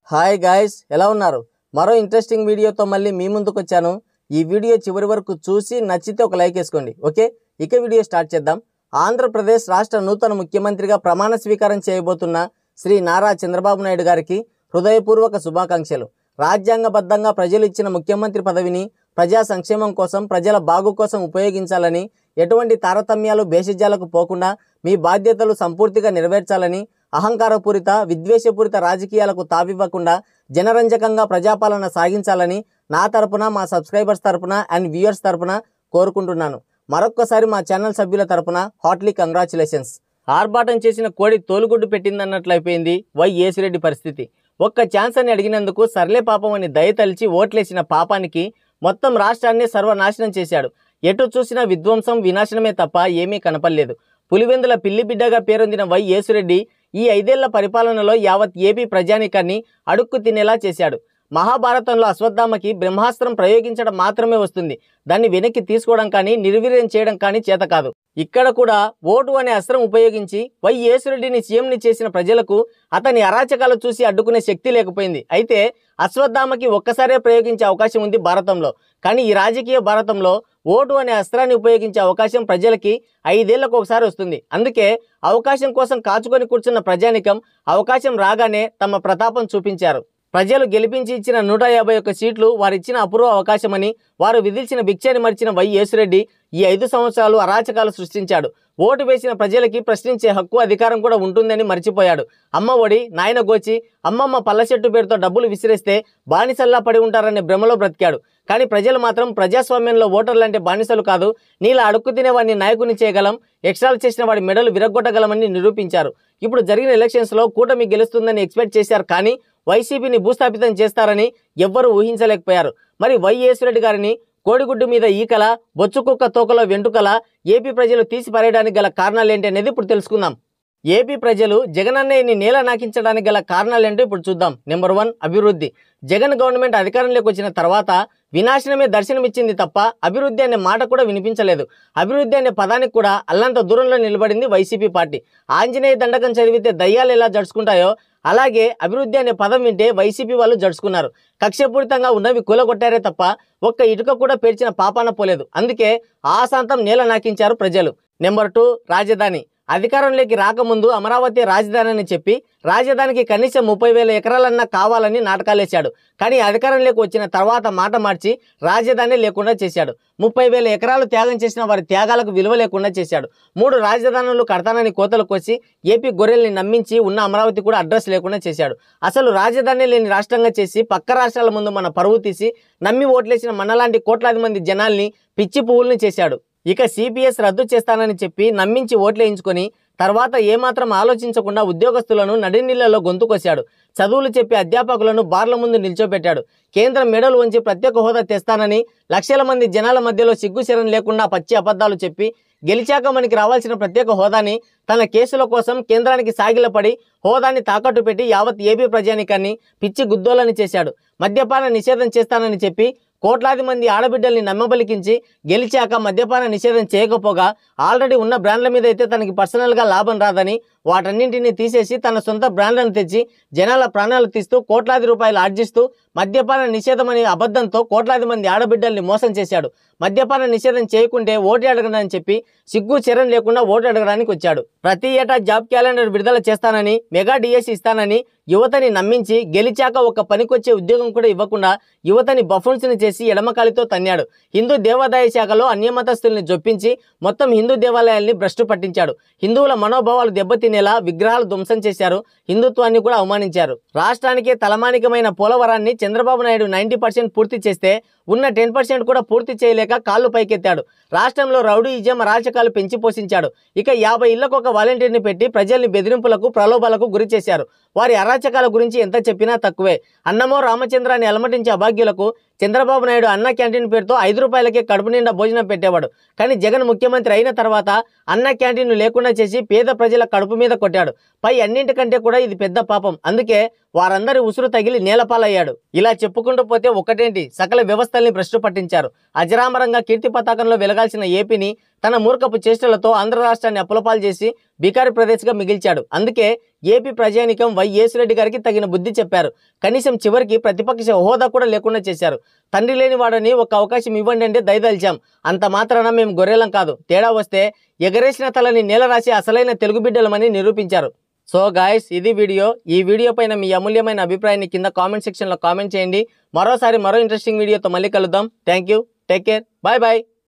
Hi guys, ఎలా ఉన్నారు? మరో ఇంట్రెస్టింగ్ వీడియోతో మళ్ళీ మీ ముందుకు వచ్చాను. ఈ వీడియో చివరి వరకు చూసి నచ్చితే ఒక లైక్ వేసుకోండి. ఓకే, ఇక వీడియో స్టార్ట్ చేద్దాం. ఆంధ్రప్రదేశ్ రాష్ట్ర నూతన ముఖ్యమంత్రిగా ప్రమాణ స్వీకారం చేయబోతున్న శ్రీ నారా చంద్రబాబు నాయుడు గారికి హృదయపూర్వక శుభాకాంక్షలు. రాజ్యాంగబద్ధంగా ప్రజలు ఇచ్చిన ముఖ్యమంత్రి పదవిని ప్రజా సంక్షేమం కోసం, ప్రజల బాగు కోసం ఉపయోగించాలని, ఎటువంటి తారతమ్యాలు భేషజాలకు పోకుండా మీ బాధ్యతలు సంపూర్తిగా నెరవేర్చాలని, అహంకారపూరిత విద్వేషపూరిత రాజకీయాలకు తావివ్వకుండా జనరంజకంగా ప్రజాపాలన సాగించాలని నా తరపున, మా సబ్స్క్రైబర్స్ తరపున అండ్ వ్యూయర్స్ తరపున కోరుకుంటున్నాను. మరొక్కసారి మా ఛానల్ సభ్యుల తరపున హార్ట్లీ కంగ్రాచులేషన్స్. ఆర్భాటం చేసిన కోడి తోలుగుడ్డు పెట్టిందన్నట్లయిపోయింది వై యేసిరెడ్డి పరిస్థితి. ఒక్క ఛాన్స్ అని అడిగినందుకు సర్లే పాపం అని దయతలిచి ఓట్లేసిన పాపానికి మొత్తం రాష్ట్రాన్ని సర్వనాశనం చేశాడు. ఎటు చూసినా విధ్వంసం, వినాశనమే తప్ప ఏమీ కనపడలేదు. పులివెందుల పిల్లిబిడ్డగా పేరొందిన వై యేసిరెడ్డి ఈ 5 ఏళ్ల పరిపాలనలో యావత్ ఏపీ ప్రజానీకాన్ని అడుక్కు తినేలా చేశాడు. మహాభారతంలో అశ్వత్థామకి బ్రహ్మాస్త్రం ప్రయోగించడం మాత్రమే వస్తుంది, దాన్ని వెనక్కి తీసుకోవడం కానీ నిర్వీర్యం చేయడం కానీ చేత కాదు. ఇక్కడ కూడా ఓటు అనే అస్త్రం ఉపయోగించి వై యేసిరెడ్డిని సీఎంని చేసిన ప్రజలకు అతని అరాచకాలు చూసి అడ్డుకునే శక్తి లేకపోయింది. అయితే అశ్వత్థామకి ఒక్కసారే ప్రయోగించే అవకాశం ఉంది భారతంలో, కానీ ఈ రాజకీయ భారతంలో ఓటు అనే అస్త్రాన్ని ఉపయోగించే అవకాశం ప్రజలకి 5 ఏళ్లకు ఒకసారి వస్తుంది. అందుకే అవకాశం కోసం కాచుకొని కూర్చున్న ప్రజానికం అవకాశం రాగానే తమ ప్రతాపం చూపించారు. ప్రజలు గెలిపించి ఇచ్చిన 151 సీట్లు వారిచ్చిన అపూర్వ అవకాశమని, వారు విధిల్చిన భిక్షని మరిచిన వై యేసిరెడ్డి ఈ 5 సంవత్సరాలు అరాచకాలు సృష్టించాడు. ఓటు వేసిన ప్రజలకి ప్రశ్నించే హక్కు, అధికారం కూడా ఉంటుందని మర్చిపోయాడు. అమ్మ ఒడి, నాయన గోచి, అమ్మమ్మ పళ్ళ చెట్టు పేరుతో డబ్బులు విసిరేస్తే బానిసల్లా పడి ఉంటారనే భ్రమలో బ్రతికాడు. కానీ ప్రజలు మాత్రం ప్రజాస్వామ్యంలో ఓటర్లు అంటే బానిసలు కాదు, నీలా అడుక్కు తినేవాడిని నాయకుని చేయగలం, ఎక్స్ట్రాలు చేసిన వాడి మెడలు విరగొట్టగలమని నిరూపించారు. ఇప్పుడు జరిగిన ఎలక్షన్స్లో కూటమి గెలుస్తుందని ఎక్స్పెక్ట్ చేశారు, కానీ వైసీపీని భూస్థాపితం చేస్తారని ఎవ్వరూ ఊహించలేకపోయారు. మరి వై యేసిరెడ్డి గారిని కోడిగుడ్డు మీద ఈకల, బొచ్చుకుక్క తోకలో వెంటుకల ఏపీ ప్రజలు తీసి పారేయడానికి గల కారణాలేంటి అనేది ఇప్పుడు తెలుసుకుందాం. ఏపీ ప్రజలు జగన్ అన్నయ్యని నేల నాకించడానికి గల కారణాలేంటో ఇప్పుడు చూద్దాం. నెంబర్ 1, అభివృద్ధి. జగన్ గవర్నమెంట్ అధికారంలోకి వచ్చిన తర్వాత వినాశనమే దర్శనమిచ్చింది తప్ప అభివృద్ధి అనే మాట కూడా వినిపించలేదు. అభివృద్ధి అనే పదానికి కూడా అల్లంత దూరంలో నిలబడింది వైసీపీ పార్టీ. ఆంజనేయ దండకం చదివితే దయ్యాలు ఎలా జడుచుకుంటాయో అలాగే అభివృద్ధి అనే పదం వింటే వైసీపీ వాళ్ళు జడుచుకున్నారు. కక్షపూరితంగా ఉన్నవి కూలగొట్టారే తప్ప ఒక్క ఇటుక కూడా పేర్చిన పాపాన పోలేదు. అందుకే ఆశాంతం నేల నాకించారు ప్రజలు. నెంబర్ 2, రాజధాని. అధికారంలోకి రాకముందు అమరావతి రాజధాని అని చెప్పి రాజధానికి కనీసం 30,000 ఎకరాలన్నా కావాలని నాటకాలేశాడు. కానీ అధికారంలోకి వచ్చిన తర్వాత మాట మార్చి రాజధాని లేకుండా చేశాడు. 30,000 ఎకరాలు త్యాగం చేసిన వారి త్యాగాలకు విలువ లేకుండా చేశాడు. 3 రాజధానులు కడతానని కోతలు కోసి ఏపీ గొర్రెల్ని నమ్మించి ఉన్న అమరావతి కూడా అడ్రస్ లేకుండా చేశాడు. అసలు రాజధాని లేని రాష్ట్రంగా చేసి పక్క రాష్ట్రాల ముందు మన పరువు తీసి నమ్మి ఓట్లేసిన మనలాంటి కోట్లాది మంది జనాల్ని పిచ్చి పువ్వుల్ని చేశాడు. ఇక సిపిఎస్ రద్దు చేస్తానని చెప్పి నమ్మించి ఓట్లేయించుకొని తర్వాత ఏమాత్రం ఆలోచించకుండా ఉద్యోగస్తులను నడినీళ్లలో గొంతుకొశాడు. చదువులు చెప్పి అధ్యాపకులను బార్ల ముందు నిల్చోబెట్టాడు. కేంద్రం మెడలు వంచి ప్రత్యేక హోదా తెస్తానని లక్షల మంది జనాల మధ్యలో సిగ్గుశరం లేకుండా పచ్చి అబద్ధాలు చెప్పి గెలిచాక మనకి రావాల్సిన ప్రత్యేక హోదాని తన కేసుల కోసం కేంద్రానికి సాగిలపడి హోదాని తాకట్టు పెట్టి యావత్ ఏపీ ప్రజానికాన్ని పిచ్చి గుద్దోలని చేశాడు. మద్యపాన నిషేధం చేస్తానని చెప్పి కోట్లాది మంది ఆడబిడ్డల్ని నమ్మబలికించి గెలిచాక మద్యపాన నిషేధం చేయకపోగా ఆల్రెడీ ఉన్న బ్రాండ్ల మీద అయితే తనకి పర్సనల్గా లాభం రాదని వాటన్నింటినీ తీసేసి తన సొంత బ్రాండ్లను తెచ్చి జనాల ప్రాణాలు తీస్తూ కోట్లాది రూపాయలు ఆర్జిస్తూ మద్యపాన నిషేధం అనే అబద్ధంతో కోట్లాది మంది ఆడబిడ్డల్ని మోసం చేశాడు. మద్యపాన నిషేధం చేయకుంటే ఓటు అడగనని చెప్పి సిగ్గు చెరం లేకుండా ఓటు అడగడానికి వచ్చాడు. ప్రతి ఏటా జాబ్ క్యాలెండర్ విడుదల చేస్తానని, మెగా డిఎస్సి ఇస్తానని యువతని నమ్మించి గెలిచాక ఒక పనికొచ్చే ఉద్యోగం కూడా ఇవ్వకుండా యువతని బఫున్స్ని చేసి ఎడమకాలితో తన్నాడు. హిందూ దేవాదాయ శాఖలో అన్యమతస్తుల్ని జొప్పించి మొత్తం హిందూ దేవాలయాల్ని భ్రష్టు పట్టించాడు. హిందువుల మనోభావాలు దెబ్బతినేలా విగ్రహాలు ధ్వంసం చేశారు. హిందుత్వాన్ని కూడా అవమానించారు. రాష్ట్రానికే తలమానికమైన పోలవరాన్ని చంద్రబాబు నాయుడు 90% పూర్తి చేస్తే ఉన్న 10% కూడా పూర్తి చేయలేక కాళ్ళు పైకెత్తాడు. రాష్ట్రంలో రౌడీయిజం, అరాచకాలు పెంచి పోషించాడు. ఇక 50 ఇళ్లకు ఒక వాలంటీర్ని పెట్టి ప్రజల్ని బెదిరింపులకు, ప్రలోభాలకు గురి చేశారు. వారి అరాచకాల గురించి ఎంత చెప్పినా తక్కువే. అన్నమో రామచంద్రాన్ని అలమటించే అభాగ్యులకు చంద్రబాబు నాయుడు అన్న క్యాంటీన్ పేరుతో 5 రూపాయలకే కడుపు నిండా భోజనం పెట్టేవాడు. కానీ జగన్ ముఖ్యమంత్రి అయిన తర్వాత అన్న క్యాంటీన్ లేకుండా చేసి పేద ప్రజల కడుపు మీద కొట్టాడు. పై అన్నింటికంటే కూడా ఇది పెద్ద పాపం. అందుకే వారందరి ఉసురు తగిలి నేలపాలయ్యాడు. ఇలా చెప్పుకుంటూ పోతే ఒకటేంటి సకల వ్యవస్థల్ని భ్రష్టు పట్టించారు. అజరామరంగా కీర్తి పతాకంలో వెలగాల్సిన ఏపీని తన మూర్ఖపు చేష్టలతో ఆంధ్ర రాష్ట్రాన్ని అప్పులపాలు చేసి బికారి ప్రదేశ్గా మిగిల్చాడు. అందుకే ఏపీ ప్రజానికం వైఎస్ రెడ్డి గారికి తగిన బుద్ధి చెప్పారు. కనీసం చివరికి ప్రతిపక్ష హోదా కూడా లేకుండా చేశారు. తండ్రి లేని వాడని ఒక అవకాశం ఇవ్వండి అంటే దయదలిచాం. అంత మాత్రాన మేము గొర్రెలం కాదు. తేడా వస్తే ఎగరేసిన తలని నేల రాసి అసలైన తెలుగు బిడ్డలమని నిరూపించారు. సో గాయస్, ఇది వీడియో. ఈ వీడియో పైన మీ అమూల్యమైన అభిప్రాయాన్ని కింద కామెంట్ సెక్షన్లో కామెంట్ చేయండి. మరో ఇంట్రెస్టింగ్ వీడియోతో మళ్ళీ కలుద్దాం. Thank you. Take care. Bye bye.